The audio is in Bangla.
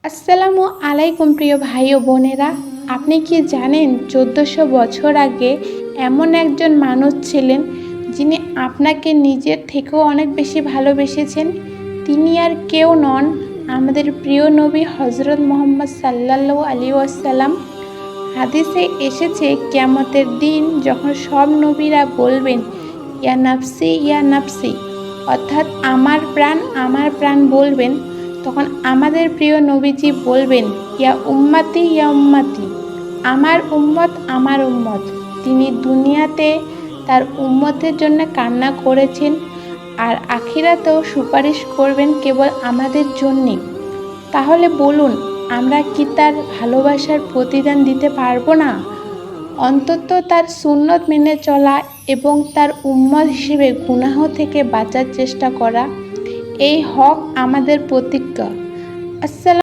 আসসালামু আলাইকুম প্রিয় ভাই ও বোনেরা, আপনি কি জানেন 1400 বছর আগে এমন একজন মানুষ ছিলেন যিনি আপনাকে নিজের থেকেও অনেক বেশি ভালোবেসেছেন। তিনি আর কেউ নন, আমাদের প্রিয় নবী হজরত মুহাম্মদ সাল্লাল্লাহু আলাইহি ওয়াসাল্লাম। হাদিসে এসেছে কিয়ামতের দিন যখন সব নবীরা বলবেন ইয়া নাফসি ইয়া নাফসি, অর্থাৎ আমার প্রাণ বলবেন, তখন আমাদের প্রিয় নবীজি বলবেন ইয়া উম্মাতি ইয়া উম্মাতি, আমার উম্মত। তিনি দুনিয়াতে তার উম্মতের জন্য কান্না করেছেন আর আখিরাতেও সুপারিশ করবেন কেবল আমাদের জন্যে। তাহলে বলুন, আমরা কি তার ভালোবাসার প্রতিদান দিতে পারবো না? অন্তত তার সুন্নত মেনে চলা এবং তার উম্মত হিসেবে গুনাহ থেকে বাঁচার চেষ্টা করা, এই হক আমাদের প্রতিজ্ঞা। আসসালাম।